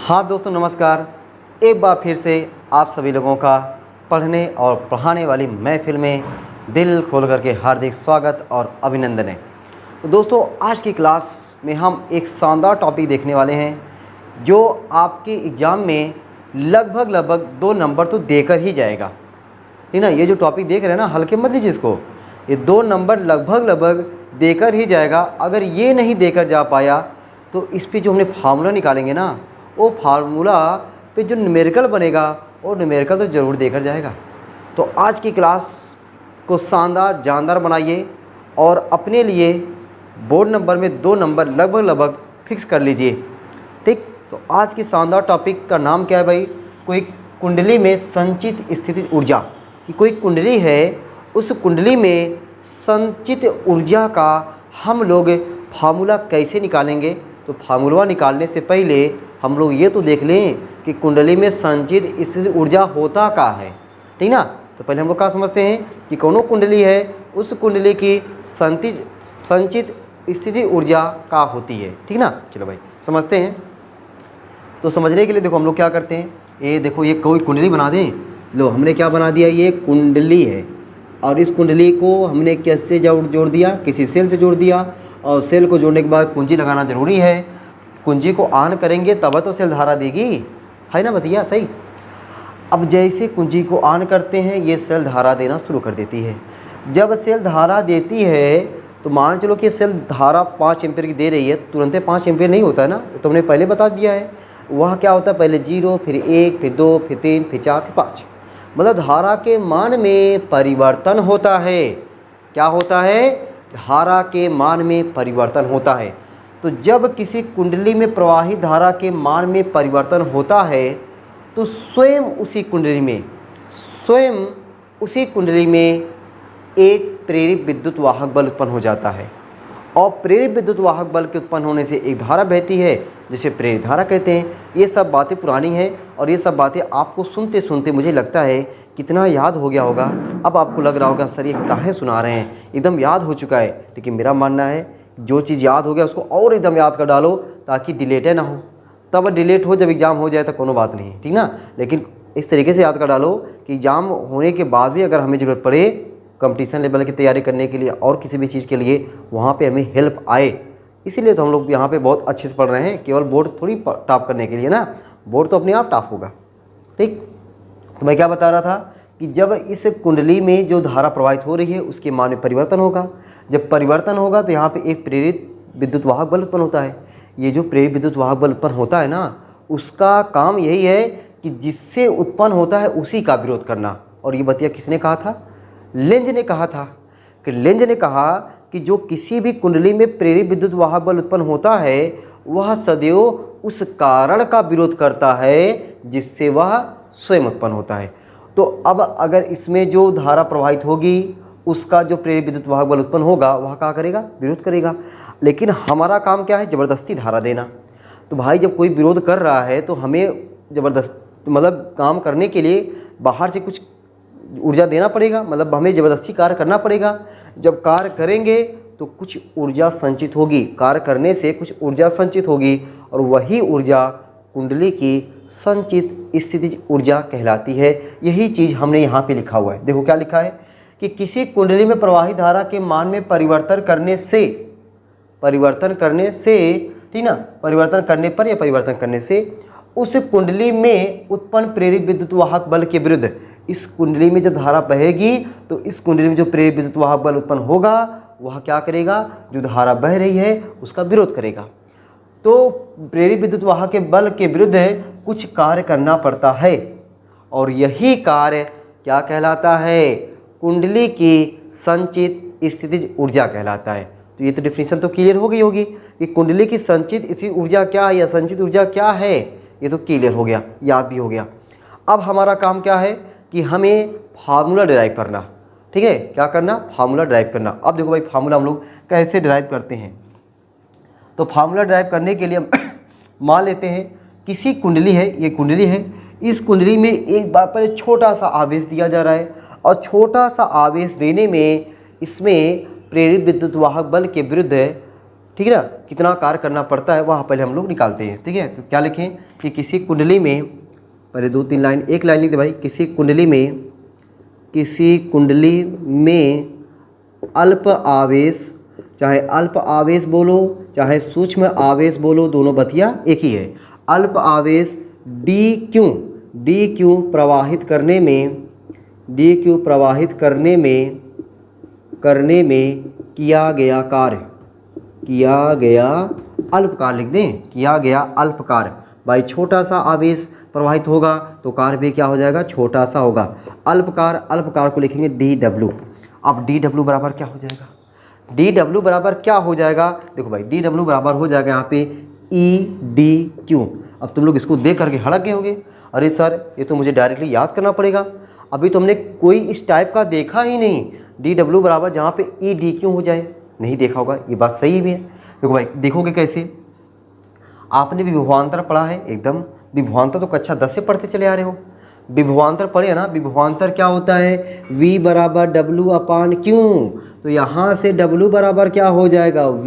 हाँ दोस्तों नमस्कार। एक बार फिर से आप सभी लोगों का पढ़ने और पढ़ाने वाली महफिल में दिल खोल करके हार्दिक स्वागत और अभिनंदन है। तो दोस्तों आज की क्लास में हम एक शानदार टॉपिक देखने वाले हैं जो आपके एग्ज़ाम में लगभग 2 नंबर तो देकर ही जाएगा। ठीक ना, ये जो टॉपिक देख रहे हैं ना, हल्के मत लीजिए इसको। ये 2 नंबर लगभग देकर ही जाएगा। अगर ये नहीं देकर जा पाया तो इस पे जो हमने फार्मूला निकालेंगे ना, वो फार्मूला पे जो न्यूमेरिकल बनेगा वो न्यूमेरिकल तो ज़रूर देकर जाएगा। तो आज की क्लास को शानदार जानदार बनाइए और अपने लिए बोर्ड नंबर में 2 नंबर लगभग फिक्स कर लीजिए। ठीक, तो आज की शानदार टॉपिक का नाम क्या है भाई? कोई कुंडली में संचित स्थिति ऊर्जा। कि कोई कुंडली है, उस कुंडली में संचित ऊर्जा का हम लोग फार्मूला कैसे निकालेंगे। तो फार्मूला निकालने से पहले हम लोग ये तो देख लें कि कुंडली में संचित स्थिति ऊर्जा होता क्या है। ठीक ना, तो पहले हम लोग क्या समझते हैं कि कौनो कुंडली है, उस कुंडली की संचित स्थिति ऊर्जा क्या होती है। ठीक ना, चलो भाई समझते हैं। तो समझने के लिए देखो हम लोग क्या करते हैं, ये देखो ये कोई कुंडली बना दें। लो हमने क्या बना दिया, ये कुंडली है और इस कुंडली को हमने कैसे जोड़ दिया, किसी सेल से जोड़ दिया। और सेल को जोड़ने के बाद कुंजी लगाना ज़रूरी है। कुंजी को ऑन करेंगे तब तो सेल धारा देगी, है ना भैया, सही। अब जैसे कुंजी को ऑन करते हैं ये सेल धारा देना शुरू कर देती है। जब सेल धारा देती है तो मान चलो कि सेल धारा 5 एम्पीयर की दे रही है, तुरंत 5 एम्पीयर नहीं होता है ना, तो हमने पहले बता दिया है। वह क्या होता है, पहले 0, फिर 1, फिर 2, फिर 3, फिर 4, फिर 5। मतलब धारा के मान में परिवर्तन होता है। क्या होता है? धारा के मान में परिवर्तन होता है। तो जब किसी कुंडली में प्रवाहित धारा के मान में परिवर्तन होता है तो स्वयं उसी कुंडली में एक प्रेरित विद्युत वाहक बल उत्पन्न हो जाता है। और प्रेरित विद्युत वाहक बल के उत्पन्न होने से एक धारा बहती है जिसे प्रेरित धारा कहते हैं। ये सब बातें पुरानी हैं और ये सब बातें आपको सुनते सुनते मुझे लगता है कितना याद हो गया होगा। अब आपको लग रहा होगा सर ये काहे सुना रहे हैं, एकदम याद हो चुका है। लेकिन मेरा मानना है जो चीज़ याद हो गया उसको और एकदम याद कर डालो ताकि डिलेट ना हो। तब डिलेट हो जब एग्ज़ाम हो जाए तो कोनो बात नहीं, ठीक ना। लेकिन इस तरीके से याद कर डालो कि एग्ज़ाम होने के बाद भी अगर हमें ज़रूरत पड़े कंपटीशन लेवल की तैयारी करने के लिए और किसी भी चीज़ के लिए, वहाँ पे हमें हेल्प आए। इसीलिए तो हम लोग यहाँ पे बहुत अच्छे से पढ़ रहे हैं, केवल बोर्ड थोड़ी टॉप करने के लिए ना। बोर्ड तो अपने आप टॉप होगा। ठीक, तो मैं क्या बता रहा था कि जब इस कुंडली में जो धारा प्रवाहित हो रही है उसके मान में परिवर्तन होगा। जब परिवर्तन होगा तो यहाँ पे एक प्रेरित विद्युत वाहक बल उत्पन्न होता है। ये जो प्रेरित विद्युत वाहक बल उत्पन्न होता है ना, उसका काम यही है कि जिससे उत्पन्न होता है उसी का विरोध करना। और ये बतिया किसने कहा था? लेंज ने कहा था। कि लेंज ने कहा कि जो किसी भी कुंडली में प्रेरित विद्युत वाहक बल उत्पन्न होता है वह सदैव उस कारण का विरोध करता है जिससे वह स्वयं उत्पन्न होता है। तो अब अगर इसमें जो धारा प्रवाहित होगी उसका जो प्रेरित विद्युत वाहक बल उत्पन्न होगा वह क्या करेगा? विरोध करेगा। लेकिन हमारा काम क्या है? ज़बरदस्ती धारा देना। तो भाई जब कोई विरोध कर रहा है तो हमें ज़बरदस्ती मतलब काम करने के लिए बाहर से कुछ ऊर्जा देना पड़ेगा, मतलब हमें ज़बरदस्ती कार्य करना पड़ेगा। जब कार्य करेंगे तो कुछ ऊर्जा संचित होगी, कार्य करने से कुछ ऊर्जा संचित होगी और वही ऊर्जा कुंडली की संचित स्थिति ऊर्जा कहलाती है। यही चीज़ हमने यहाँ पे लिखा हुआ है। देखो क्या लिखा है कि किसी कुंडली में प्रवाहित धारा के मान में परिवर्तन करने से, ठीक ना, परिवर्तन करने पर या परिवर्तन करने से उस कुंडली में उत्पन्न प्रेरित विद्युत वाहक बल के विरुद्ध, इस कुंडली में जब धारा बहेगी तो इस कुंडली में जो प्रेरित विद्युत वाहक बल उत्पन्न होगा वह क्या करेगा? जो धारा बह रही है उसका विरोध करेगा। तो प्रेरित विद्युत वाहक के बल के विरुद्ध कुछ कार्य करना पड़ता है और यही कार्य क्या कहलाता है? कुंडली की संचित स्थितिज ऊर्जा कहलाता है। तो ये तो डिफिनेशन तो क्लियर हो गई होगी कि कुंडली की संचित स्थितिज ऊर्जा क्या है या संचित ऊर्जा क्या है। ये तो क्लियर हो गया, याद भी हो गया। अब हमारा काम क्या है कि हमें फार्मूला डिराइव करना। ठीक है, क्या करना? फार्मूला डिराइव करना। अब देखो भाई फार्मूला हम लोग कैसे डिराइव करते हैं। तो फार्मूला डिराइव करने के लिए हम मान लेते हैं किसी कुंडली है, ये कुंडली है, इस कुंडली में एक बार पर छोटा सा आवेश दिया जा रहा है और छोटा सा आवेश देने में इसमें प्रेरित विद्युत वाहक बल के विरुद्ध ठीक है ना, कितना कार्य करना पड़ता है वह पहले हम लोग निकालते हैं। ठीक है, तो क्या लिखें कि किसी कुंडली में, पहले 2-3 लाइन, एक लाइन लिख दे भाई, किसी कुंडली में अल्प आवेश, चाहे अल्प आवेश बोलो चाहे सूक्ष्म आवेश बोलो, दोनों बतिया एक ही है। अल्प आवेश डी क्यू प्रवाहित करने में किया गया अल्प कार्य लिख दें, किया गया अल्प कार्य। भाई छोटा सा आवेश प्रवाहित होगा तो कार्य भी क्या हो जाएगा, छोटा सा होगा। अल्प कार्य को लिखेंगे डी डब्ल्यू। अब डी डब्ल्यू बराबर क्या हो जाएगा, डी डब्ल्यू बराबर क्या हो जाएगा, देखो भाई डी डब्ल्यू बराबर हो जाएगा यहाँ पे ई डी क्यू। अब तुम लोग इसको देख करके हड़क गए होगे, अरे सर ये तो मुझे डायरेक्टली याद करना पड़ेगा, अभी तो हमने कोई इस टाइप का देखा ही नहीं, डी डब्ल्यू बराबर जहाँ पे ई डी क्यू हो जाए, नहीं देखा होगा। ये बात सही भी है। देखो भाई देखोगे कैसे, आपने विभवांतर पढ़ा है एकदम, विभवांतर तो कक्षा 10 से पढ़ते चले आ रहे हो, विभवांतर पढ़े है ना। विभवांतर क्या होता है, V बराबर डब्ल्यू अपान क्यू, तो यहाँ से W बराबर क्या हो जाएगा, V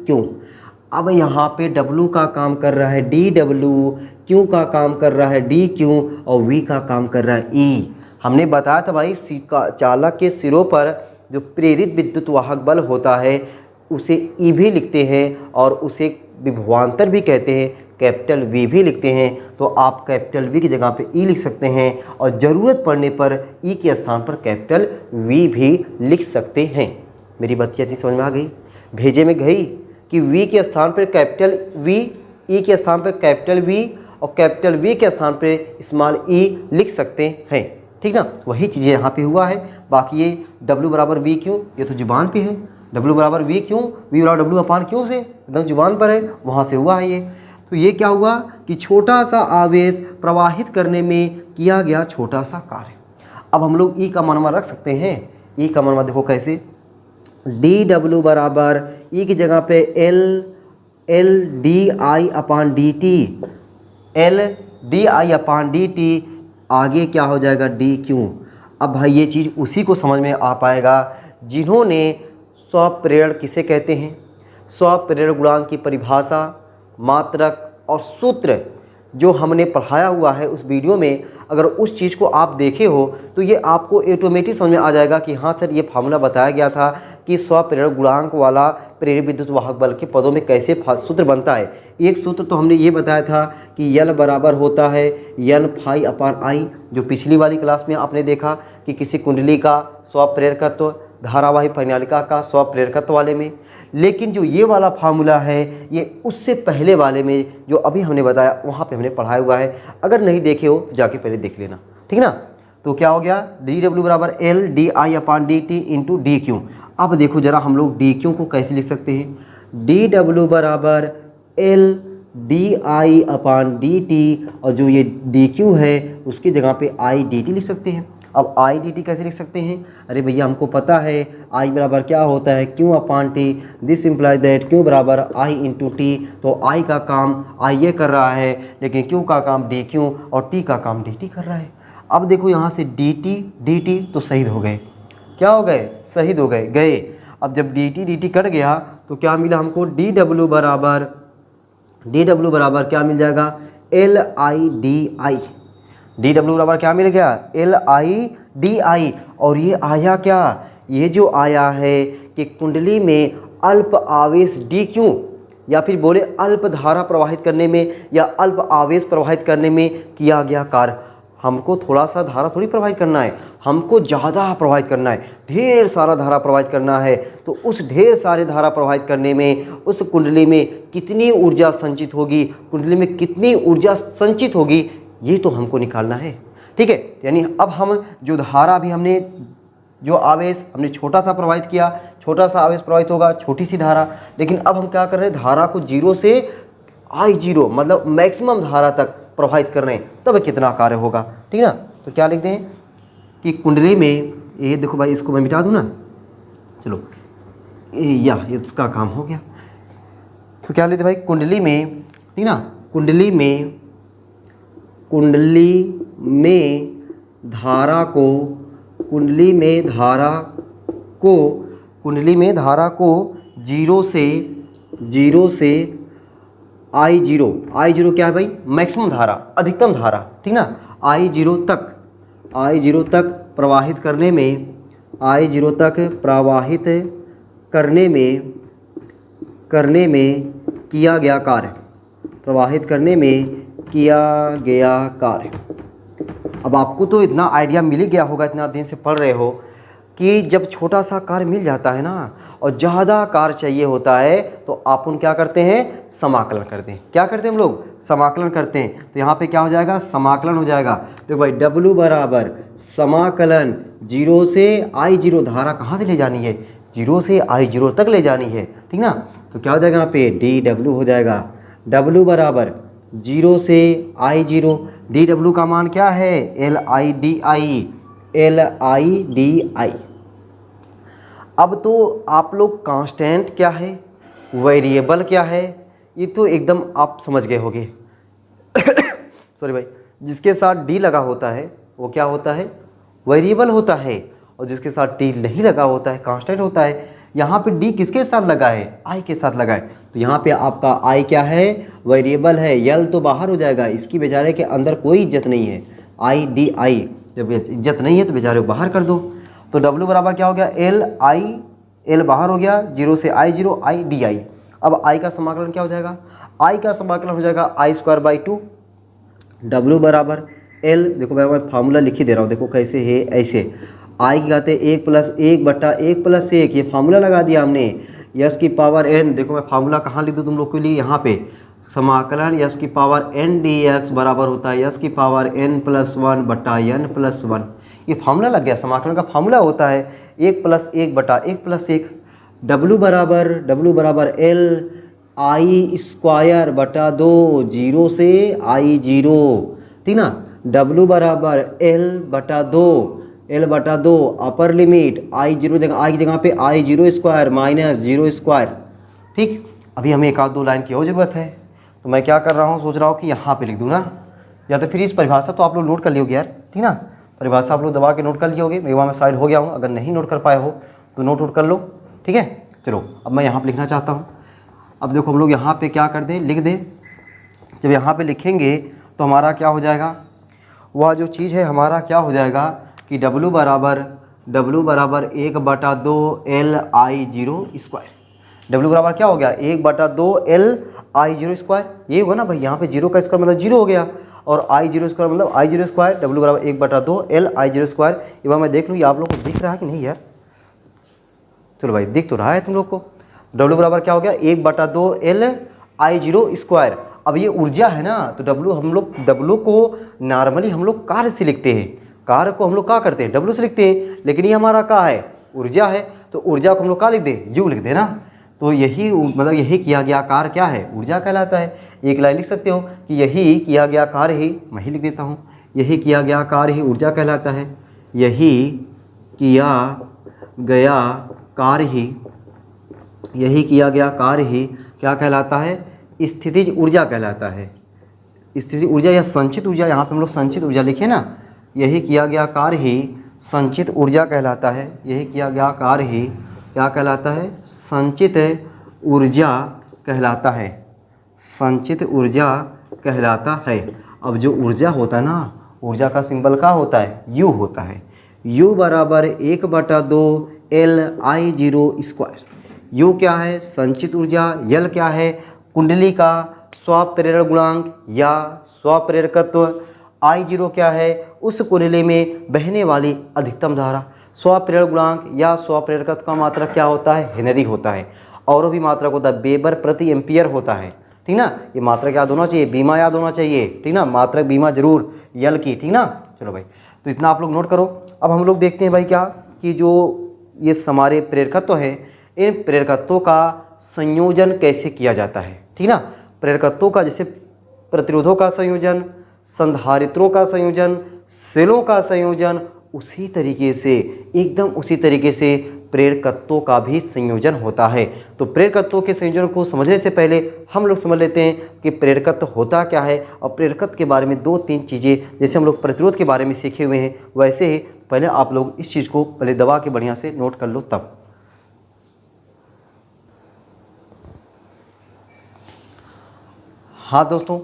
क्यू। अब यहाँ पे W का काम कर रहा है डी डब्ल्यू, Q का काम कर रहा है डी क्यू और V का काम कर रहा है E। हमने बताया था भाई चालक के सिरों पर जो प्रेरित विद्युत वाहक बल होता है उसे E भी लिखते हैं और उसे विभवांतर भी कहते हैं, कैपिटल V भी लिखते हैं। तो आप कैपिटल V की जगह पे E लिख सकते हैं और ज़रूरत पड़ने पर E के स्थान पर कैपिटल V भी लिख सकते हैं। मेरी बत्तियाँ इतनी समझ में आ गई, भेजे में गई कि V के स्थान पर कैपिटल V, E के स्थान पर कैपिटल V और कैपिटल V के स्थान पर स्मॉल E लिख सकते हैं। ठीक ना, वही चीज़ें यहाँ पे हुआ है। बाकी ये W बराबर V क्यों, ये तो जुबान पे है, W बराबर V क्यों, V बराबर W अपान क्यों से एकदम जुबान पर है, वहाँ से हुआ है ये। तो ये क्या हुआ कि छोटा सा आवेश प्रवाहित करने में किया गया छोटा सा कार्य। अब हम लोग E का मानवा रख सकते हैं। E का मानवा देखो कैसे, डी डब्ल्यू बराबर E की जगह पे L D I upon D T, L D I upon D T, आगे क्या हो जाएगा डी क्यू। अब भाई ये चीज़ उसी को समझ में आ पाएगा जिन्होंने स्वप्रेरण किसे कहते हैं, स्वप्रेरण गुणांक की परिभाषा, मात्रक और सूत्र जो हमने पढ़ाया हुआ है उस वीडियो में, अगर उस चीज़ को आप देखे हो तो ये आपको ऑटोमेटिक समझ में आ जाएगा कि हाँ सर ये फार्मूला बताया गया था कि स्वप्रेरण गुणांक वाला प्रेरित विद्युत वाहक बल के पदों में कैसे सूत्र बनता है। एक सूत्र तो हमने ये बताया था कि यल बराबर होता है एन फाई अपान आई, जो पिछली वाली क्लास में आपने देखा कि किसी कुंडली का स्वप्रेरकत्व धारावाही प्रणालिका का स्वप्रेरकत्व वाले में। लेकिन जो ये वाला फार्मूला है ये उससे पहले वाले में जो अभी हमने बताया वहाँ पे हमने पढ़ाया हुआ है, अगर नहीं देखे हो तो जाके पहले देख लेना, ठीक ना। तो क्या हो गया, डी डब्ल्यू बराबर L D I upon D T into D Q. अब देखो जरा हम लोग डी क्यू को कैसे लिख सकते हैं, डी डब्ल्यू बराबर L D I upon D T, और जो ये डी क्यू है उसकी जगह पे आई डी टी लिख सकते हैं। अब आई डी टी कैसे लिख सकते हैं, अरे भैया हमको पता है आई बराबर क्या होता है Q upon T, this implies that Q बराबर आई इंटू टी। तो आई का काम आई ये कर रहा है लेकिन क्यू का काम डी क्यू और टी का काम डी टी कर रहा है। अब देखो यहाँ से डी टी तो शहीद हो गए, क्या हो गए, शहीद हो गए। अब जब डी टी कट गया तो क्या मिला हमको, डी डब्ल्यू बराबर क्या मिल जाएगा, L I D I. D W बराबर क्या मिल गया, एल आई डी आई। और ये आया क्या, ये जो आया है कि कुंडली में अल्प आवेश डी क्यू या फिर बोले अल्प धारा प्रवाहित करने में या अल्प आवेश प्रवाहित करने में किया गया कार्य। हमको थोड़ा सा धारा थोड़ी प्रवाहित करना है, हमको ज़्यादा प्रवाहित करना है, ढेर सारा धारा प्रवाहित करना है। तो उस ढेर सारे धारा प्रवाहित करने में उस कुंडली में कितनी ऊर्जा संचित होगी, कुंडली में कितनी ऊर्जा संचित होगी, ये तो हमको निकालना है, ठीक है। यानी अब हम जो धारा भी हमने जो आवेश हमने छोटा सा प्रवाहित किया, छोटा सा आवेश प्रवाहित होगा, छोटी सी धारा। लेकिन अब हम क्या कर रहे हैं, धारा को जीरो से आई जीरो मतलब मैक्सिमम धारा तक प्रवाहित कर रहे हैं, तब कितना कार्य होगा, ठीक है ना। तो क्या लिखते हैं कि कुंडली में, ये देखो भाई इसको मैं मिटा दूँ ना, चलो ये उसका काम हो गया। तो क्या लेते भाई, कुंडली में, ठीक ना, कुंडली में धारा को जीरो से जीरो से आई जीरो क्या है भाई, मैक्सिमम धारा, अधिकतम धारा, ठीक ना, आई जीरो तक प्रवाहित करने में, आई जीरो तक प्रवाहित करने में किया गया कार्य, प्रवाहित करने में किया गया कार्य। अब आपको तो इतना आइडिया मिल ही गया होगा, इतना दिन से पढ़ रहे हो, कि जब छोटा सा कार्य मिल जाता है ना और ज़्यादा कार्य चाहिए होता है तो आप क्या करते हैं, समाकलन करते हैं। क्या करते हैं हम लोग, समाकलन करते हैं। तो यहाँ पे क्या हो जाएगा, समाकलन हो जाएगा। तो भाई W बराबर समाकलन जीरो से आई जीरो, धारा कहाँ से ले जानी है, जीरो से आई जीरो तक ले जानी है, ठीक ना। तो क्या हो जाएगा यहाँ पे DW हो जाएगा। W बराबर जीरो से आई जीरो, DW का मान क्या है, LIDI। अब तो आप लोग कांस्टेंट क्या है, वेरिएबल क्या है, ये तो एकदम आप समझ गए होंगे। सॉरी भाई, जिसके साथ डी लगा होता है वो क्या होता है, वेरिएबल होता है, और जिसके साथ डी नहीं लगा होता है कांस्टेंट होता है। यहाँ पे डी किसके साथ लगा है, आई के साथ लगा है, तो यहाँ पे आपका आई क्या है, वेरिएबल है। यल तो बाहर हो जाएगा, इसकी बेचारे के अंदर कोई इज्जत नहीं है, IDI, जब इज्जत नहीं है तो बेचारे को बाहर कर दो। तो W बराबर क्या हो गया, L बाहर हो गया, जीरो से आई जीरो, IDI। अब I का समाकलन क्या हो जाएगा, I का समाकलन हो जाएगा I²/2। W बराबर L, देखो मैं फार्मूला लिख ही दे रहा हूँ, देखो कैसे है, ऐसे I की कहते हैं 1+1/1+1, ये फार्मूला लगा दिया हमने। यस की पावर n, देखो मैं फार्मूला कहाँ लिख दूँ तुम लोग के लिए, यहाँ पे समाकलन यस की पावर n dx बराबर होता है यस की पावर n+1/n+1। ये फार्मूला लग गया, समाकलन का फार्मूला होता है 1+1/1+1। W बराबर LI²/2, जीरो से आई जीरो, ठीक ना। W बराबर L/2 अपर लिमिट आई जीरो, आई की जगह पे I zero square minus zero square, ठीक। अभी हमें एक आध दो लाइन की और ज़रूरत है, तो मैं क्या कर रहा हूँ, सोच रहा हूँ कि यहाँ पे लिख दूँ ना, या तो फिर इस परिभाषा तो आप लोग नोट कर लियोगे यार, ठीक ना, परिभाषा आप लोग दबा के नोट कर लियोगे। मैं वहाँ में साइड हो गया हूँ, अगर नहीं नोट कर पाए हो तो नोट कर लो, ठीक है। चलो अब मैं यहाँ पे लिखना चाहता हूँ। अब देखो हम लोग यहाँ पे क्या कर दें, लिख दें। जब यहाँ पे लिखेंगे तो हमारा क्या हो जाएगा, वह जो चीज़ है हमारा क्या हो जाएगा कि W बराबर 1/2 LI0²। W बराबर क्या हो गया, 1/2 LI0²। ये होगा ना भाई, यहाँ पे जीरो का स्क्वायर मतलब जीरो हो गया, और I0² मतलब I0²। W बराबर 1/2 LI0²। ये बार मैं देख लूँ, ये आप लोग को दिख रहा है कि नहीं यार, चलो भाई दिख तो रहा है तुम लोग को। W बराबर क्या हो गया, 1/2 LI0²। अब ये ऊर्जा है ना, तो हम लोग W को नॉर्मली हम लोग कार्य से लिखते हैं, कार्य को हम लोग क्या करते हैं, W से लिखते हैं, लेकिन ये हमारा क्या है, ऊर्जा है, तो ऊर्जा को हम लोग क्या लिख दें, U लिख दें ना। तो यही मतलब यही किया गया कार्य क्या है, ऊर्जा कहलाता है। एक लाइन लिख सकते हो कि यही किया गया कार्य ही, मैं ही लिख देता हूँ, यही किया गया कार्य ही ऊर्जा कहलाता है। यही किया गया कार्य ही, यही किया गया कार्य ही क्या कहलाता है, स्थितिज ऊर्जा कहलाता है। स्थितिज ऊर्जा या संचित ऊर्जा, यहाँ पे हम लोग संचित ऊर्जा लिखे ना, यही किया गया कार्य ही संचित ऊर्जा कहलाता है। यही किया गया कार्य ही क्या कहलाता है, संचित ऊर्जा कहलाता है, संचित ऊर्जा कहलाता है। अब जो ऊर्जा होता है ना, ऊर्जा का सिंबल क्या होता है, U होता है। U बराबर 1/2 LI0²। U क्या है, संचित ऊर्जा, L क्या है, कुंडली का स्वप्रेरण गुणांक या स्वप्रेरकत्व, I0 क्या है, उस कुंडली में बहने वाली अधिकतम धारा। स्वप्रेरण गुणांक या स्वप्रेरकत्व का मात्रक क्या होता है, हेनरी होता है। और भी मात्रक होता है, वेबर प्रति एम्पियर होता है, ठीक ना। ये मात्रक याद होना चाहिए, बीमा याद होना चाहिए, ठीक ना, मात्रक बीमा जरूर यल की, ठीक ना। चलो भाई, तो इतना आप लोग नोट करो। अब हम लोग देखते हैं भाई क्या कि जो ये हमारे प्रेरकत्व है, इन प्रेरकत्वों का संयोजन कैसे किया जाता है, ठीक ना। प्रेरकत्वों का जैसे प्रतिरोधों का संयोजन, संधारित्रों का संयोजन, सेलों का संयोजन, उसी तरीके से एकदम उसी तरीके से प्रेरकत्वों का भी संयोजन होता है। तो प्रेरकत्वों के संयोजन को समझने से पहले हम लोग समझ लेते हैं कि प्रेरकत्व होता क्या है, और प्रेरकत्व के बारे में 2-3 चीज़ें जैसे हम लोग प्रतिरोध के बारे में सीखे हुए हैं, वैसे ही पहले आप लोग इस चीज़ को पहले दबा के बढ़िया से नोट कर लो। तब हाँ दोस्तों,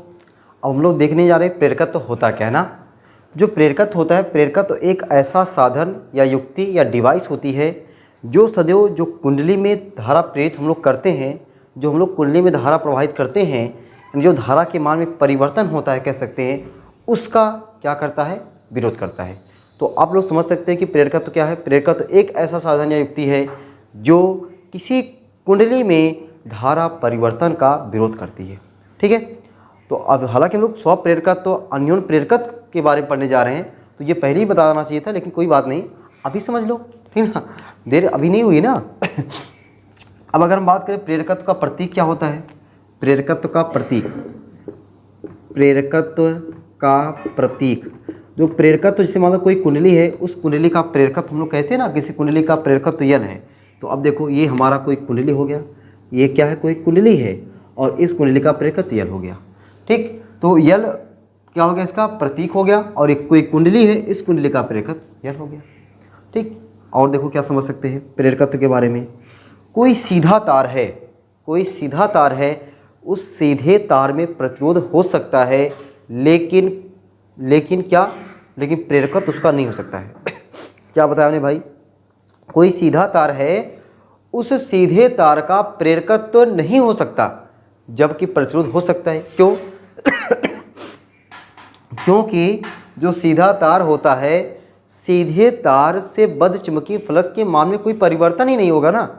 अब हम लोग देखने जा रहे हैं प्रेरकत्व होता क्या है ना। जो प्रेरकत्व होता है, प्रेरकत्व एक ऐसा साधन या युक्ति या डिवाइस होती है जो सदैव जो कुंडली में धारा प्रेरित हम लोग करते हैं, जो हम लोग कुंडली में धारा प्रवाहित करते हैं, जो धारा के मान में परिवर्तन होता है कह सकते हैं, उसका क्या करता है, विरोध करता है। तो आप लोग समझ सकते हैं कि प्रेरकत्व क्या है। प्रेरकत्व एक ऐसा साधन या युक्ति है जो किसी कुंडली में धारा परिवर्तन का विरोध करती है। ठीक है, तो अब हालांकि हम लोग स्वप्रेरकत्व तो अन्योन प्रेरकत्व के बारे में पढ़ने जा रहे हैं, तो ये पहले ही बताना चाहिए था, लेकिन कोई बात नहीं, अभी समझ लो, ठीक ना, देर अभी नहीं हुई ना। अब अगर हम बात करें प्रेरकत्व का प्रतीक क्या होता है, प्रेरकत्व का प्रतीक, प्रेरकत्व का प्रतीक, जो प्रेरकत्व जैसे मतलब कोई कुंडली है, उस कुंडली का प्रेरकत्व हम लोग कहते हैं ना, किसी कुंडली का प्रेरकत्व यल है। तो अब देखो ये हमारा कोई कुंडली हो गया, ये क्या है, कोई कुंडली है, और इस कुंडली का प्रेरकत्व यल हो गया। ठीक, तो यल क्या हो गया, इसका प्रतीक हो गया, और एक कोई कुंडली है, इस कुंडली का प्रेरकत्व यल हो गया। ठीक, और देखो क्या समझ सकते हैं प्रेरकत्व के बारे में। कोई सीधा तार है, कोई सीधा तार है, उस सीधे तार में प्रतिरोध हो सकता है, लेकिन क्या, लेकिन प्रेरकत्व उसका नहीं हो सकता है। क्या बताया मैंने भाई, कोई सीधा तार है, उस सीधे तार का प्रेरकत्व नहीं हो सकता, जबकि प्रतिरोध हो सकता है। क्यों? क्योंकि जो सीधा तार होता है, सीधे तार से बद्ध चुंबकीय फ्लक्स के मान में कोई परिवर्तन ही नहीं होगा ना।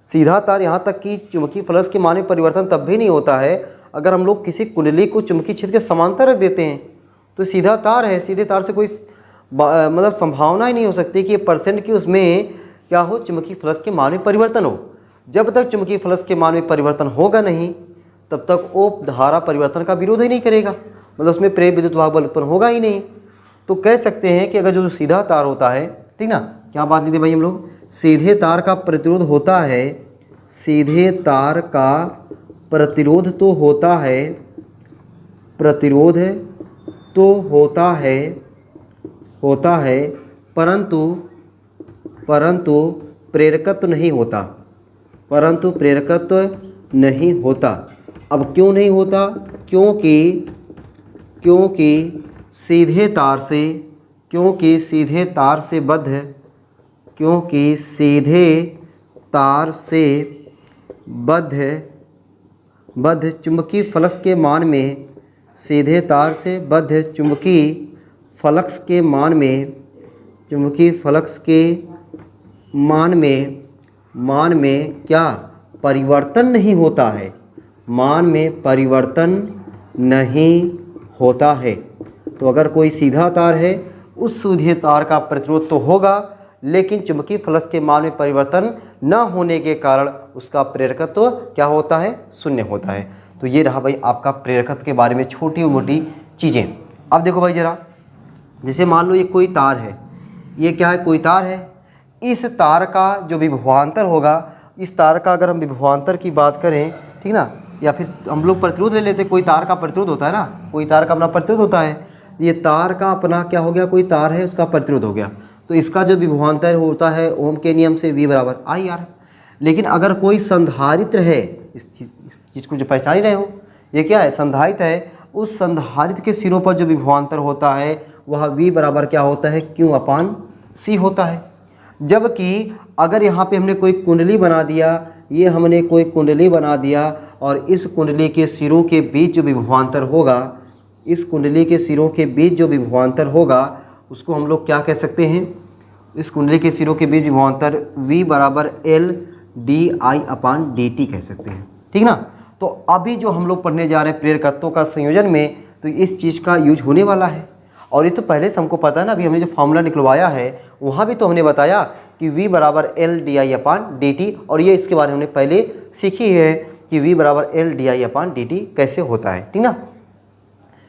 सीधा तार यहाँ तक कि चुंबकीय फ्लक्स के मान में परिवर्तन तब भी नहीं होता है अगर हम लोग किसी कुंडली को चुंबकीय क्षेत्र के समांतर रख देते हैं। तो सीधा तार है, सीधे तार से कोई मतलब संभावना ही नहीं हो सकती कि परसेंट की उसमें क्या हो, चुंबकीय फ्लक्स के मान में परिवर्तन हो। जब तक चुंबकीय फ्लक्स के मान में परिवर्तन होगा नहीं, तब तक वो धारा परिवर्तन का विरोध ही नहीं करेगा, मतलब उसमें प्रेरित विद्युत वाहक बल उत्पन्न होगा ही नहीं। तो कह सकते हैं कि अगर जो सीधा तार होता है, ठीक ना, क्या बात लेते भाई हम लोग, सीधे तार का प्रतिरोध होता है, सीधे तार का प्रतिरोध तो होता है, प्रतिरोध तो होता है, परंतु प्रेरकत्व नहीं होता, परंतु प्रेरकत्व नहीं होता। अब क्यों नहीं होता? क्योंकि सीधे तार से, क्योंकि सीधे तार से बद्ध चुंबकीय फ्लक्स के मान में, सीधे तार से बद्ध चुंबकीय फ्लक्स के मान में, चुंबकीय फ्लक्स के मान में क्या परिवर्तन नहीं होता है, मान में परिवर्तन नहीं होता है। तो अगर कोई सीधा तार है, उस सीधे तार का प्रतिरोध तो होगा, लेकिन चुंबकीय फ्लक्स के मान में परिवर्तन न होने के कारण उसका प्रेरकत्व क्या होता है, शून्य होता है। तो ये रहा भाई आपका प्रेरकत्व के बारे में छोटी मोटी चीज़ें। अब देखो भाई जरा, जैसे मान लो ये कोई तार है, ये क्या है, कोई तार है, इस तार का जो विभवांतर होगा, इस तार का अगर हम विभवांतर की बात करें, ठीक ना, या फिर हम लोग प्रतिरोध ले लेते हैं, कोई तार का प्रतिरोध होता है ना, कोई तार का अपना प्रतिरोध होता है, ये तार का अपना क्या हो गया, कोई तार है उसका प्रतिरोध हो गया, तो इसका जो विभवांतर होता है ओम के नियम से V बराबर IR। लेकिन अगर कोई संधारित्र है, इस चीज़ को जो पहचान ही रहे हो, ये क्या है, संधारित्र है, उस संधारित्र के सिरों पर जो विभवांतर होता है वह V बराबर क्या होता है, Q/C होता है। जबकि अगर यहाँ पे हमने कोई कुंडली बना दिया, ये हमने कोई कुंडली बना दिया, और इस कुंडली के सिरों के बीच जो विभवांतर होगा, इस कुंडली के सिरों के बीच जो विभवांतर होगा, उसको हम लोग क्या कह सकते हैं, इस कुंडली के सिरों के बीच विभवांतर V बराबर LdI/dt कह सकते हैं, ठीक ना। तो अभी जो हम लोग पढ़ने जा रहे हैं प्रेरकत्वों का संयोजन में, तो इस चीज़ का यूज होने वाला है। और ये तो पहले से हमको पता है ना, अभी हमने जो फॉर्मूला निकलवाया है वहाँ भी तो हमने बताया कि V बराबर LdI/dt, और ये इसके बारे में हमने पहले सीखी है कि V बराबर LdI/dt कैसे होता है, ठीक ना।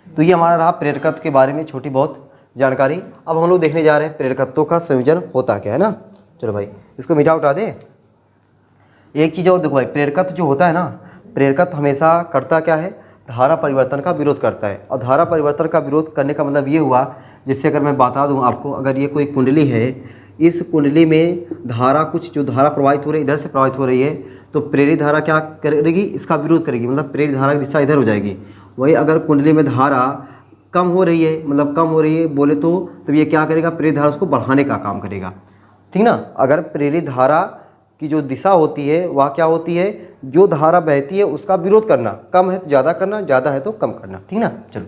तो ये हमारा रहा प्रेरकत्व के बारे में छोटी बहुत जानकारी। अब हम लोग देखने जा रहे हैं प्रेरकत्वों का संयोजन होता क्या है ना। चलो भाई इसको मिटा उठा दे। एक चीज़ और देखो भाई, प्रेरकत्व जो होता है ना, प्रेरकत्व हमेशा करता क्या है, धारा परिवर्तन का विरोध करता है। और धारा परिवर्तन का विरोध करने का मतलब ये हुआ, जैसे अगर मैं बता दूं आपको, अगर ये कोई कुंडली है, इस कुंडली में धारा, कुछ जो धारा प्रवाहित हो रही है, इधर से प्रवाहित हो रही है, तो प्रेरित धारा क्या करेगी, इसका विरोध करेगी, मतलब प्रेरित धारा की दिशा इधर हो जाएगी, वही अगर कुंडली में धारा कम हो रही है, मतलब कम हो रही है बोले तो ये क्या करेगा, प्रेरित धारा उसको बढ़ाने का काम करेगा, ठीक ना। अगर प्रेरित धारा की जो दिशा होती है वह क्या होती है, जो धारा बहती है उसका विरोध करना, कम है तो ज़्यादा करना, ज़्यादा है तो कम करना, ठीक ना। चलो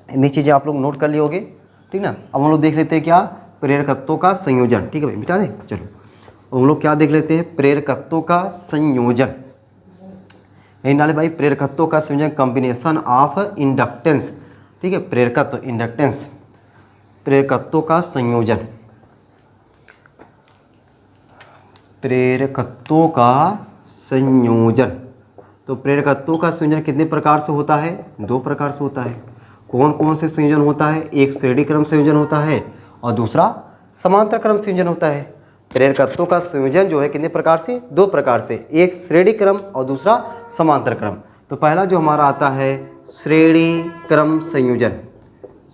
इतनी चीज़ें आप लोग नोट कर लिए होगे, ठीक ना। अब हम लोग देख लेते हैं क्या, प्रेरकत्वों का संयोजन, ठीक है भाई, मिटा दें। चलो हम लोग क्या देख लेते हैं, प्रेरकत्वों का संयोजन। यही नाले भाई, प्रेरकत्वों का संयोजन, कॉम्बिनेशन ऑफ इंडक्टेंस, ठीक है, प्रेरकत्व इंडक्टेंस, प्रेरकत्वों का संयोजन, प्रेरकत्वों का संयोजन। तो प्रेरकत्वों का संयोजन कितने प्रकार से होता है, 2 प्रकार से होता है। कौन कौन से संयोजन होता है, एक श्रेणी क्रम संयोजन होता है और दूसरा समांतर क्रम संयोजन होता है। प्रेरकत्वों का संयोजन जो है कितने प्रकार से, 2 प्रकार से, एक श्रेणी क्रम और दूसरा समांतर क्रम। तो पहला जो हमारा आता है श्रेणी क्रम संयोजन,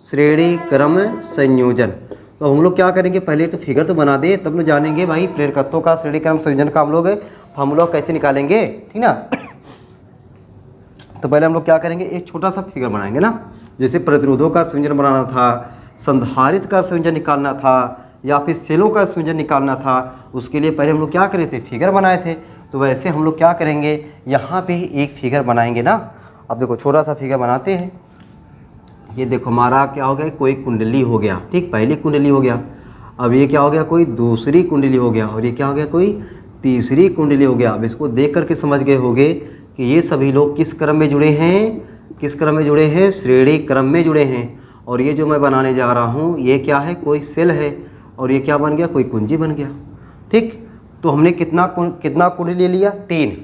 श्रेणी क्रम संयोजन। तो हम लोग क्या करेंगे, पहले तो फिगर तो बना दे तब लोग जानेंगे भाई प्रेरकत्वों का श्रेणी क्रम संयोजन का हम लोग फॉर्मूला कैसे निकालेंगे, ठीक ना। तो पहले हम लोग क्या करेंगे, एक छोटा सा फिगर बनाएंगे ना, जैसे प्रतिरोधों का संयोजन बनाना था, संधारित्र का संयोजन निकालना था, या फिर सेलों का संयोजन निकालना था, उसके लिए पहले हम लोग क्या करे थे, फिगर बनाए थे। तो वैसे हम लोग क्या करेंगे, यहाँ पे एक फिगर बनाएंगे ना। अब देखो छोटा सा फिगर बनाते हैं। ये देखो हमारा क्या हो गया, कोई कुंडली हो गया, ठीक, पहली कुंडली हो गया। अब ये क्या हो गया, कोई दूसरी कुंडली हो गया, और ये क्या हो गया, कोई तीसरी कुंडली हो गया। अब इसको देख करके समझ गए होंगे कि ये सभी लोग किस क्रम में जुड़े हैं, किस क्रम में जुड़े हैं, श्रेणी क्रम में जुड़े हैं। और ये जो मैं बनाने जा रहा हूँ ये क्या है, कोई सेल है, और ये क्या बन गया, कोई कुंजी बन गया, ठीक। तो हमने कितना कुंडली लिया, 3,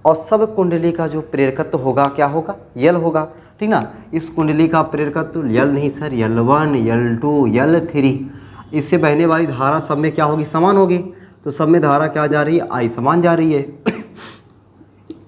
और सब कुंडली का जो प्रेरकत्व होगा क्या होगा, यल होगा, ठीक ना। इस कुंडली का प्रेरकत्व यल नहीं सर, L1 L2 L3, इससे बहने वाली धारा सब में क्या होगी, समान होगी। तो सब में धारा क्या जा रही है, I समान जा रही है।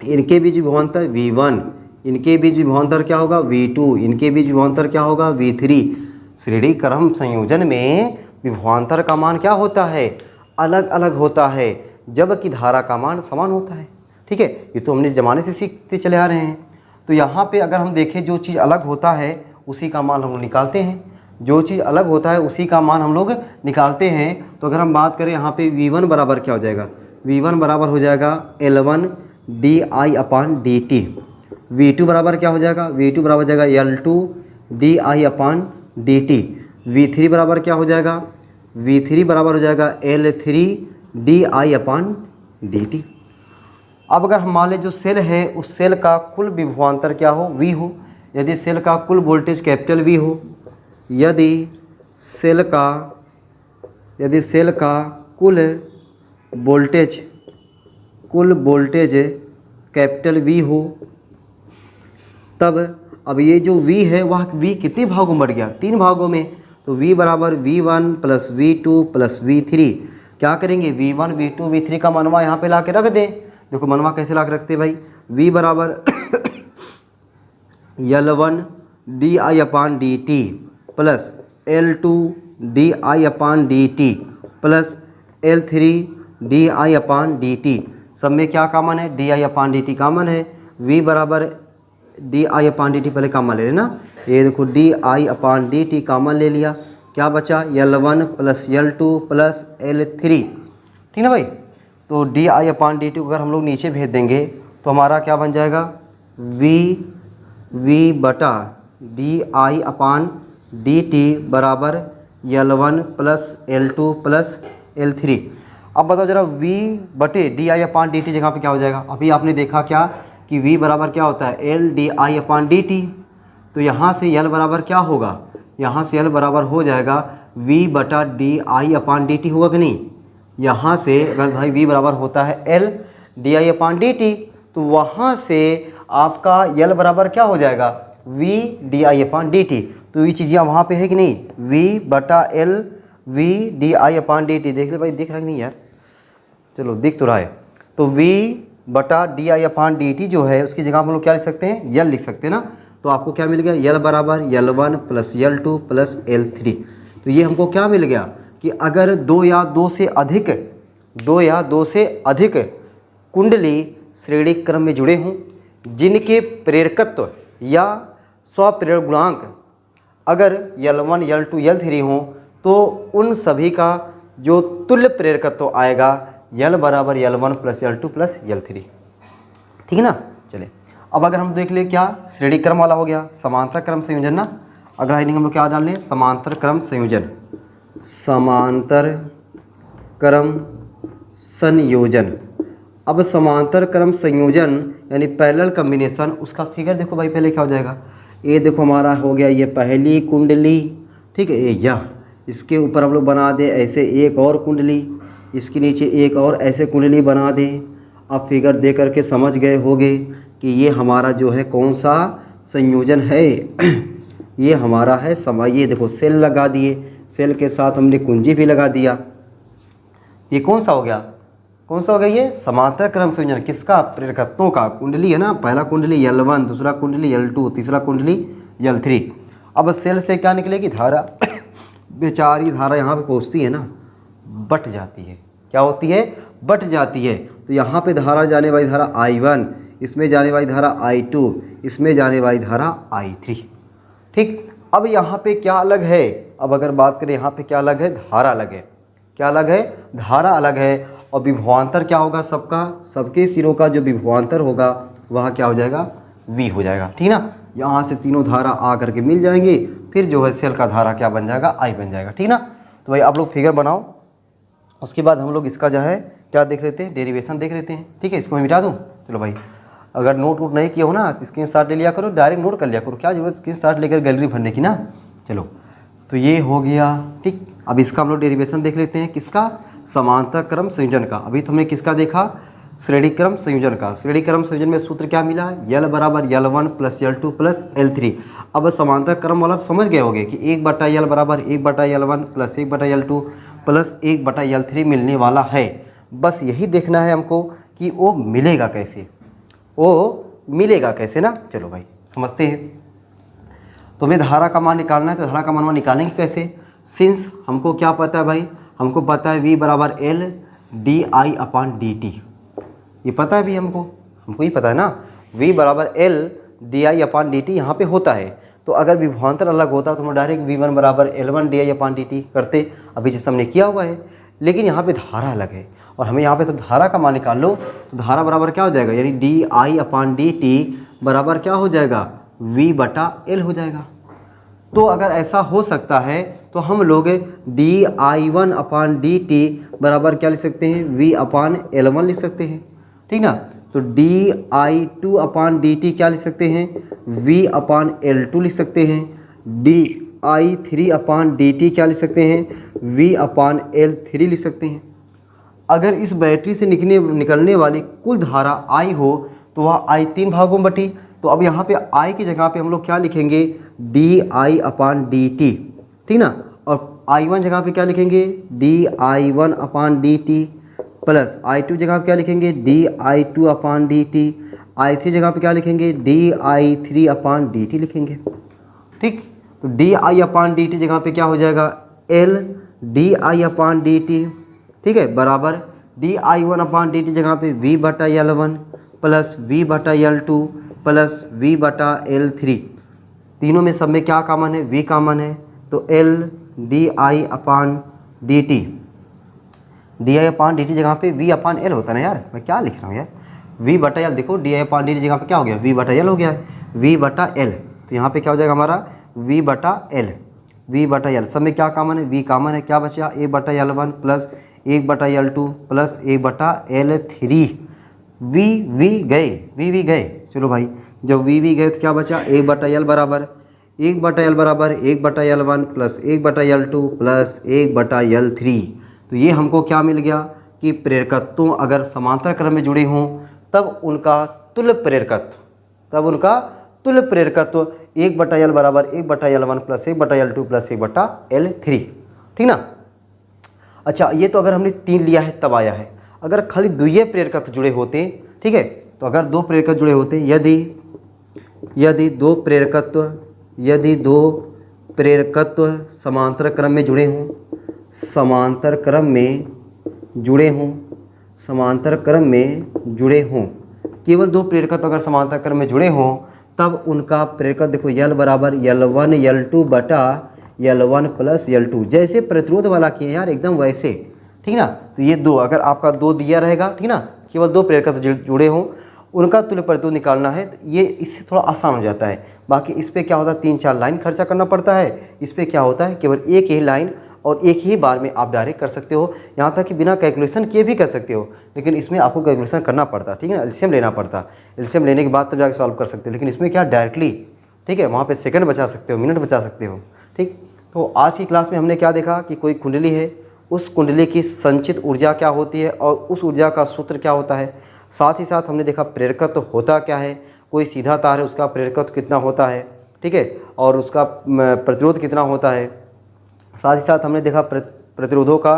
इनके बीच विभवांतर V1, इनके बीच विभवांतर क्या होगा, V2, इनके बीच विभवांतर क्या होगा, V3। श्रेणी क्रम संयोजन में विभवांतर का मान क्या होता है, अलग अलग होता है, जबकि धारा का मान समान होता है, ठीक है। ये तो हमने ज़माने से सीखते चले आ रहे हैं। तो यहाँ पे अगर हम देखें, जो चीज़ अलग होता है उसी का मान हम लोग निकालते हैं, जो चीज़ अलग होता है उसी का मान हम लोग निकालते हैं। तो अगर हम बात करें यहाँ पे V1 बराबर क्या हो जाएगा, V1 बराबर हो जाएगा L1 DI/dt। V2 बराबर क्या हो जाएगा, V2 बराबर हो जाएगा L2 DI/dt। V3 बराबर क्या हो जाएगा, V3 बराबर हो जाएगा L3 DI/dt। अब अगर हम मान लें जो सेल है उस सेल का कुल विभवांतर क्या हो, V हो, यदि सेल का कुल वोल्टेज कैपिटल V हो, यदि सेल का कुल वोल्टेज कैपिटल V हो, तब अब ये जो V है वह V कितने भागों में बढ़ गया, 3 भागों में। तो V बराबर V1 + V2 + V3। क्या करेंगे, V1 V2 V3 का मनवा यहाँ पे ला के रख दें। देखो मनवा कैसे ला के रखते हैं भाई, V बराबर L1 DI/dt + L2 DI/dt + L3 DI/dt। सब में क्या कॉमन है, DI/dt कॉमन है। V बराबर DI/dt पहले कॉमन ले लेना, ये देखो DI/dt कॉमन ले लिया, क्या बचा, L1 + L2 + L3, ठीक ना भाई। तो DI/dt को अगर हम लोग नीचे भेज देंगे तो हमारा क्या बन जाएगा, V बटा DI/dt बराबर L1 + L2 + L3। अब बताओ जरा, V बटे DI/dt जगह पे क्या हो जाएगा। अभी आपने देखा क्या कि V बराबर क्या होता है, L DI/dt। तो यहाँ से L बराबर क्या होगा, यहाँ से L बराबर हो जाएगा V बटा DI/dt होगा कि नहीं। यहाँ से अगर भाई V बराबर होता है L DI/dt, तो वहाँ से आपका L बराबर क्या हो जाएगा, V DI/dt। तो ये चीज़ें वहाँ पे है कि नहीं, V बटा L V DI/dt। देख ले भाई, दिख रहा है कि नहीं यार, चलो दिख तो रहा है। तो V बटा DI/dt जो है उसकी जगह हम लोग क्या लिख सकते हैं, L लिख सकते हैं ना। तो आपको क्या मिल गया, L बराबर L1 + L2 + L3। तो ये हमको क्या मिल गया कि अगर 2 या 2 से अधिक कुंडली श्रेणी क्रम में जुड़े हों, जिनके या स्वप्रेरक गुणांक अगर L1, L2, L3 हों तो उन सभी का जो तुल्य प्रेरकत्व आएगा L बराबर L1 plus L2 plus L3। ठीक है ना। चलिए अब अगर हम देख ले क्या श्रेणी क्रम वाला हो गया, समांतर क्रम संयोजन ना। अगला हेडिंग हम लोग क्या डाल लें, समांतर क्रम संयोजन। समांतर क्रम संयोजन। अब समांतर क्रम संयोजन यानी पैरेलल कॉम्बिनेशन, उसका फिगर देखो भाई पहले क्या हो जाएगा। ये देखो हमारा हो गया ये पहली कुंडली, ठीक है, ये यह इसके ऊपर हम लोग बना दे ऐसे एक और कुंडली, इसके नीचे एक और ऐसे कुंडली बना दें। अब फिगर दे करके समझ गए होंगे कि ये हमारा जो है कौन सा संयोजन है ये हमारा है ये देखो सेल लगा दिए, सेल के साथ हमने कुंजी भी लगा दिया। ये कौन सा हो गया, कौन सा हो गया, ये समांतर क्रम संयोजन। किसका, प्रेरकत्वों का। कुंडली है ना, पहला कुंडली L1, दूसरा कुंडली L2, तीसरा कुंडली L3। अब सेल से क्या निकलेगी, धारा। बेचारी धारा यहाँ पे पहुँचती है ना, बट जाती है। क्या होती है, बट जाती है। तो यहाँ पे धारा जाने वाली धारा I1, इसमें जाने वाली धारा I2, इसमें जाने वाली धारा I3। ठीक, अब यहाँ पे क्या अलग है, अब अगर बात करें यहाँ पे क्या अलग है, धारा अलग है। क्या अलग है, धारा अलग है। और विभवांतर क्या होगा, सबका, सबके सिरों का जो विभवांतर होगा वह क्या हो जाएगा, V हो जाएगा। ठीक ना। यहाँ से तीनों धारा आ करके मिल जाएंगे, फिर जो है सेल का धारा क्या बन जाएगा, I बन जाएगा। ठीक ना। तो भाई आप लोग फिगर बनाओ, उसके बाद हम लोग इसका जो है क्या देख लेते हैं, डेरिवेशन देख लेते हैं। ठीक है, इसको मैं मिटा दूँ। चलो भाई, अगर नोट वोट नहीं किया हो ना तो स्क्रीन शॉट ले लिया करो, डायरेक्ट नोट कर लिया करो, क्या जरूरत स्क्रीन शॉट लेकर गैलरी भरने की ना। चलो तो ये हो गया। ठीक, अब इसका हम लोग डेरिवेशन देख लेते हैं, किसका, समांतर क्रम संयोजन का। अभी तो हमने किसका देखा, श्रेणी क्रम संयोजन का। श्रेणी क्रम संयोजन में सूत्र क्या मिला, L बराबर L1 plus L2 plus L3। अब समांतर क्रम वाला समझ गए होंगे कि 1/L बराबर 1/L1 plus 1/L2 plus 1/L3 मिलने वाला है। बस यही देखना है हमको कि वो मिलेगा कैसे, वो मिलेगा कैसे ना। चलो भाई समझते हैं। तो हमें धारा का मान निकालना है, तो धारा का मान निकालेंगे कैसे। सिंस हमको क्या पता है भाई, हमको पता है V बराबर L DI/dt। ये पता है भी हमको ही पता है ना, V बराबर L DI/dt यहाँ पे होता है। तो अगर विभवांतर अलग होता तो हम डायरेक्ट V1 बराबर L1 DI/dt करते, अभी जैसे हमने किया हुआ है। लेकिन यहाँ पे धारा अलग है और हमें यहाँ पे तो धारा का मान निकाल लो, तो धारा बराबर क्या हो जाएगा, यानी DI/dt बराबर क्या हो जाएगा, V/L हो जाएगा। तो अगर ऐसा हो सकता है तो हम लोग DI1/dt बराबर क्या लिख सकते हैं, V/L1 लिख सकते हैं। ठीक ना। तो DI2/dt क्या लिख सकते हैं, V/L2 लिख सकते हैं। DI3/dt क्या लिख सकते हैं, V/L3 लिख सकते हैं। अगर इस बैटरी से निकलने वाली कुल धारा I हो तो वह I 3 भागों में बटी। तो अब यहाँ पे I की जगह पे हम लोग क्या लिखेंगे, DI/dt। ठीक ना। और I1 जगह पे क्या लिखेंगे, DI1/dt प्लस I2 जगह पे क्या लिखेंगे, DI2/dt। I3 जगह पे क्या लिखेंगे, DI3/dt लिखेंगे। ठीक, तो DI/dt जगह पे क्या हो जाएगा, L DI/dt। ठीक है, बराबर DI1/dt जगह पे V/L1 plus V/L2 plus V/L3। तीनों में सब में क्या कॉमन है, V कॉमन है। तो L DI/dt, DI/dt जगह पे V/L होता है ना यार, मैं क्या लिख रहा हूँ यार, V/L। देखो DI/dt जगह पे क्या हो गया, V/L हो गया है, V/L। तो यहाँ पे क्या हो जाएगा हमारा V/L, V/L। सब में क्या कॉमन है, V कॉमन है। क्या बचा, 1/L1 plus 1/L2 plus 1/L3। V गए। चलो भाई, जब V गए तो क्या बचा, 1/L बराबर 1/L plus 1/L2 plus 1/L3। तो ये हमको क्या मिल गया कि प्रेरकत्वों अगर समांतर क्रम में जुड़े हों तब उनका तुल्य प्रेरकत्व 1/L बराबर 1/L1 plus 1/L2 plus 1/L3। ठीक ना। अच्छा, ये तो अगर हमने 3 लिया है तब आया है। अगर खाली द्वितीय प्रेरकत्व जुड़े होते, ठीक है, तो अगर 2 प्रेरकत्व जुड़े होते, यदि दो प्रेरकत्व समांतर क्रम में जुड़े हों, समांतर क्रम में जुड़े हों, केवल 2 प्रेरकत्व अगर समांतर क्रम में जुड़े हों तब उनका प्रेरकत्व देखो L बराबर L1 L2 बटा L1 प्लस L2, जैसे प्रतिरोध वाला किए यार एकदम वैसे, ठीक ना। तो ये दो, अगर आपका दो दिया रहेगा, ठीक ना, केवल दो प्रेरकत्व जुड़े हों, उनका तुल्य प्रतिरोध निकालना है, तो ये इससे थोड़ा आसान हो जाता है। बाकी इस पर क्या होता है 3-4 लाइन खर्चा करना पड़ता है, इस पर क्या होता है केवल एक ही लाइन और एक ही बार में आप डायरेक्ट कर सकते हो, यहाँ तक कि बिना कैलकुलेशन किए भी कर सकते हो, लेकिन इसमें आपको कैलकुलेशन करना पड़ता, ठीक है ना, एलसीएम लेना पड़ता, एलसीएम लेने के बाद तब जाकर सॉल्व कर सकते हो। लेकिन इसमें क्या डायरेक्टली, ठीक है, वहाँ पे सेकंड बचा सकते हो, मिनट बचा सकते हो, ठीक। तो आज की क्लास में हमने क्या देखा कि कोई कुंडली है, उस कुंडली की संचित ऊर्जा क्या होती है और उस ऊर्जा का सूत्र क्या होता है। साथ ही साथ हमने देखा प्रेरकत्व होता क्या है, कोई सीधा तार है उसका प्रेरकत्व कितना होता है, ठीक है, और उसका प्रतिरोध कितना होता है। साथ ही साथ हमने देखा प्रतिरोधों का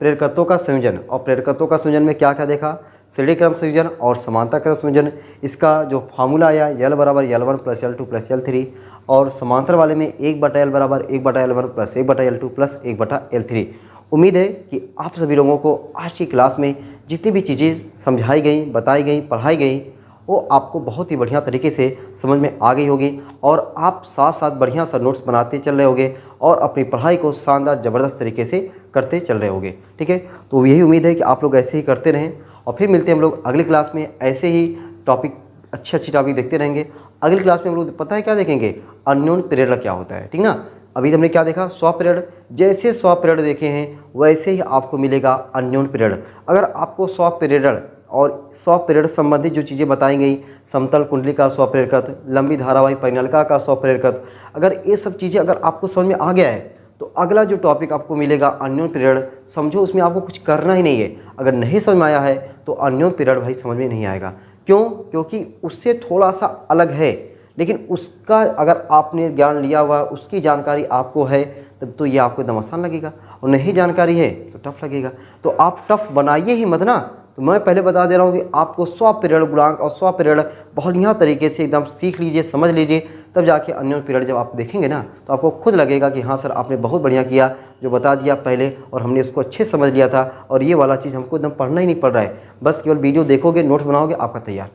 प्रेरकत्वों का संयोजन, और प्रेरकत्वों का संयोजन में क्या क्या देखा, श्रेणी क्रम संयोजन और समांतर क्रम संयोजन। इसका जो फार्मूला आया L बराबर L1 plus L2 plus L3, और समांतर वाले में 1/L बराबर 1/L1 plus 1/L2 plus 1/L3। उम्मीद है कि आप सभी लोगों को आज की क्लास में जितनी भी चीज़ें समझाई गई, बताई गई, पढ़ाई गई, वो आपको बहुत ही बढ़िया तरीके से समझ में आ गई होगी, और आप साथ साथ बढ़िया सा नोट्स बनाते चल रहे होगे और अपनी पढ़ाई को शानदार ज़बरदस्त तरीके से करते चल रहे होगे, ठीक है। तो यही उम्मीद है कि आप लोग ऐसे ही करते रहें, और फिर मिलते हैं हम लोग अगली क्लास में, ऐसे ही टॉपिक अच्छी टॉपिक देखते रहेंगे। अगली क्लास में हम लोग पता है क्या देखेंगे, अननोन पीरियड क्या होता है, ठीक ना। अभी हमने क्या देखा, 100 पीरियड, जैसे 100 पीरियड देखे हैं वैसे ही आपको मिलेगा अननोन पीरियड। अगर आपको 100 पीरियड और 100 पीरियड संबंधित जो चीज़ें बताई गई, समतल कुंडली का 100 प्रेरकत्व, लंबी धारावाही परिनलिका का 100 प्रेरकत्व, अगर ये सब चीज़ें अगर आपको समझ में आ गया है, तो अगला जो टॉपिक आपको मिलेगा अननोन पीरियड, समझो उसमें आपको कुछ करना ही नहीं है। अगर नहीं समझ में आया है तो अननोन पीरियड भाई समझ में नहीं आएगा। क्यों? क्योंकि उससे थोड़ा सा अलग है, लेकिन उसका अगर आपने ज्ञान लिया हुआ, उसकी जानकारी आपको है, तब तो ये आपको एकदम आसान लगेगा, और नहीं जानकारी है तो टफ लगेगा। तो आप टफ बनाइए ही मत ना। तो मैं पहले बता दे रहा हूँ कि आपको 100 पीरियड गुणांक और 100 पीरियड बढ़िया तरीके से एकदम सीख लीजिए, समझ लीजिए, तब जाके अननोन पीरियड जब आप देखेंगे ना, तो आपको खुद लगेगा कि हाँ सर आपने बहुत बढ़िया किया, जो बता दिया पहले और हमने उसको अच्छे से समझ लिया था, और ये वाला चीज़ हमको एकदम पढ़ना ही नहीं पड़ रहा है, बस केवल वीडियो देखोगे, नोट्स बनाओगे, आपका तैयार,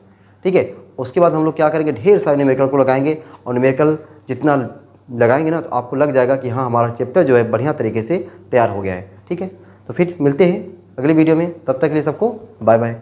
ठीक है। उसके बाद हम लोग क्या करेंगे, ढेर सारे न्यूमेरिकल को लगाएंगे, और न्यूमेरिकल जितना लगाएंगे ना, तो आपको लग जाएगा कि हाँ हमारा चैप्टर जो है बढ़िया तरीके से तैयार हो गया है, ठीक है। तो फिर मिलते हैं अगली वीडियो में, तब तक के लिए सबको बाय बाय।